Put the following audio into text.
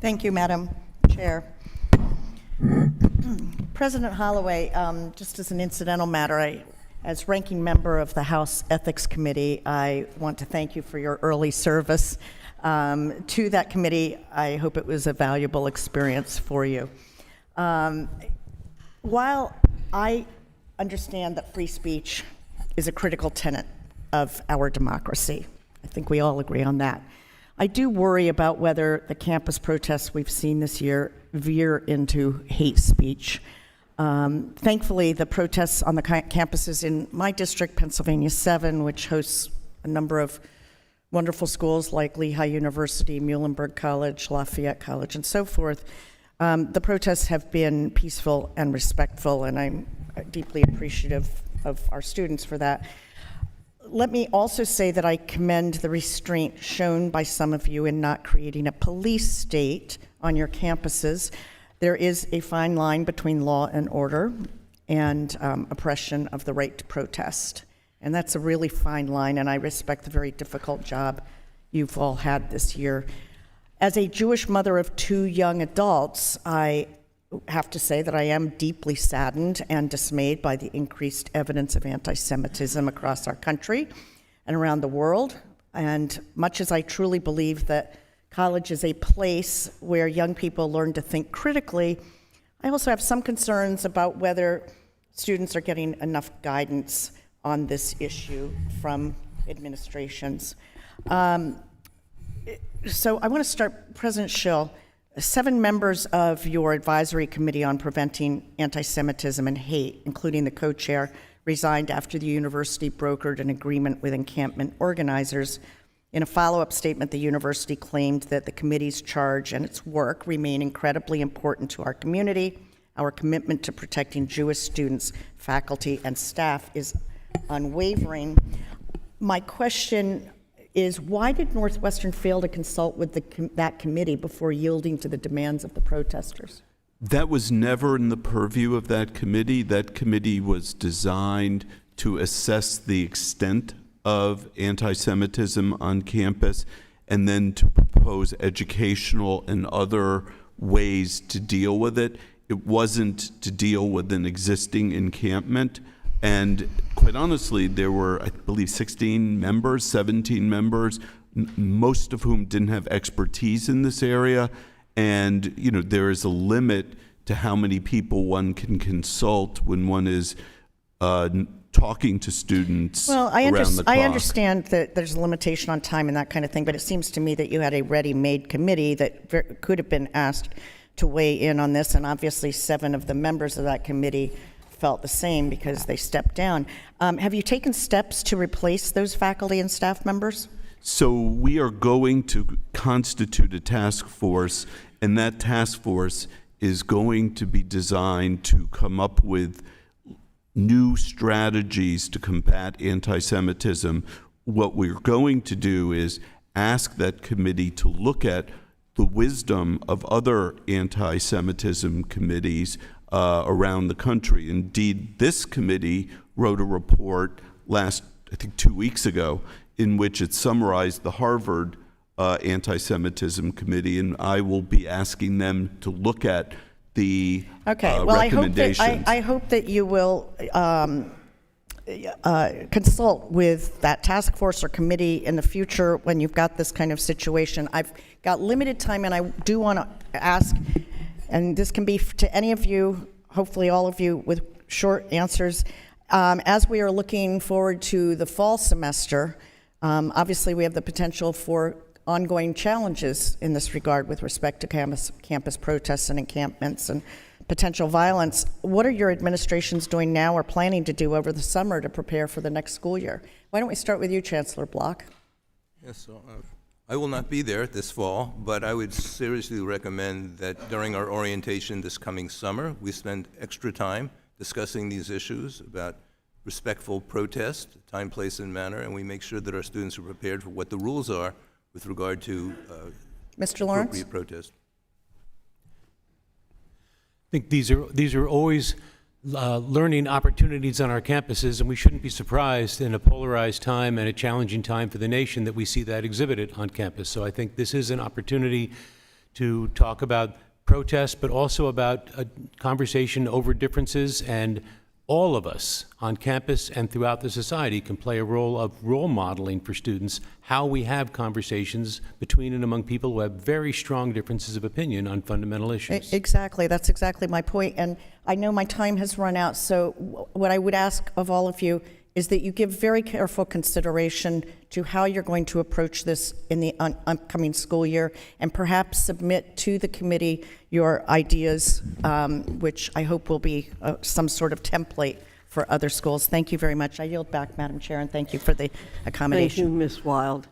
Thank you, Madam Chair. President Holloway, just as an incidental matter, as ranking member of the House Ethics Committee, I want to thank you for your early service to that committee. I hope it was a valuable experience for you. While I understand that free speech is a critical tenet of our democracy, I think we all agree on that, I do worry about whether the campus protests we've seen this year veer into hate speech. Thankfully, the protests on the campuses in my district, Pennsylvania 7, which hosts a number of wonderful schools like Lehigh University, Muhlenberg College, Lafayette College, and so forth, the protests have been peaceful and respectful, and I'm deeply appreciative of our students for that. Let me also say that I commend the restraint shown by some of you in not creating a police state on your campuses. There is a fine line between law and order and oppression of the right to protest. And that's a really fine line, and I respect the very difficult job you've all had this year. As a Jewish mother of 2 young adults, I have to say that I am deeply saddened and dismayed by the increased evidence of anti-Semitism across our country and around the world. And much as I truly believe that college is a place where young people learn to think critically, I also have some concerns about whether students are getting enough guidance on this issue from administrations. So I want to start, President Schill. 7 members of your advisory committee on preventing anti-Semitism and hate, including the co-chair, resigned after the university brokered an agreement with encampment organizers. In a follow-up statement, the university claimed that the committee's charge and its work remain incredibly important to our community. Our commitment to protecting Jewish students, faculty, and staff is unwavering. My question is, why did Northwestern fail to consult with that committee before yielding to the demands of the protesters? That was never in the purview of that committee. That committee was designed to assess the extent of anti-Semitism on campus and then to propose educational and other ways to deal with it. It wasn't to deal with an existing encampment. And quite honestly, there were, I believe, 16 members, 17 members, most of whom didn't have expertise in this area. And, you know, there is a limit to how many people one can consult when one is talking to students around the clock. I understand that there's a limitation on time and that kind of thing, but it seems to me that you had a ready-made committee that could have been asked to weigh in on this, and obviously 7 of the members of that committee felt the same because they stepped down. Have you taken steps to replace those faculty and staff members? So we are going to constitute a task force, and that task force is going to be designed to come up with new strategies to combat anti-Semitism. What we're going to do is ask that committee to look at the wisdom of other anti-Semitism committees around the country. Indeed, this committee wrote a report I think 2 weeks ago, in which it summarized the Harvard Anti-Semitism Committee, and I will be asking them to look at the recommendations. I hope that you will consult with that task force or committee in the future when you've got this kind of situation. I've got limited time, and I do want to ask, and this can be to any of you, hopefully all of you, with short answers. As we are looking forward to the fall semester, obviously we have the potential for ongoing challenges in this regard with respect to campus protests and encampments and potential violence. What are your administrations doing now or planning to do over the summer to prepare for the next school year? Why don't we start with you, Chancellor Block? Yes, so I will not be there this fall, but I would seriously recommend that during our orientation this coming summer, we spend extra time discussing these issues about respectful protest, time, place, and manner, and we make sure that our students are prepared for what the rules are with regard to Mr. Lawrence? appropriate protest. I think these are always learning opportunities on our campuses, and we shouldn't be surprised in a polarized time and a challenging time for the nation that we see that exhibited on campus. So I think this is an opportunity to talk about protests, but also about a conversation over differences, and all of us on campus and throughout the society can play a role of role modeling for students how we have conversations between and among people who have very strong differences of opinion on fundamental issues. Exactly. That's exactly my point. And I know my time has run out, so what I would ask of all of you is that you give very careful consideration to how you're going to approach this in the upcoming school year, and perhaps submit to the committee your ideas, which I hope will be some sort of template for other schools. Thank you very much. I yield back, Madam Chair, and thank you for the Thank accommodation. you, Ms. Wild.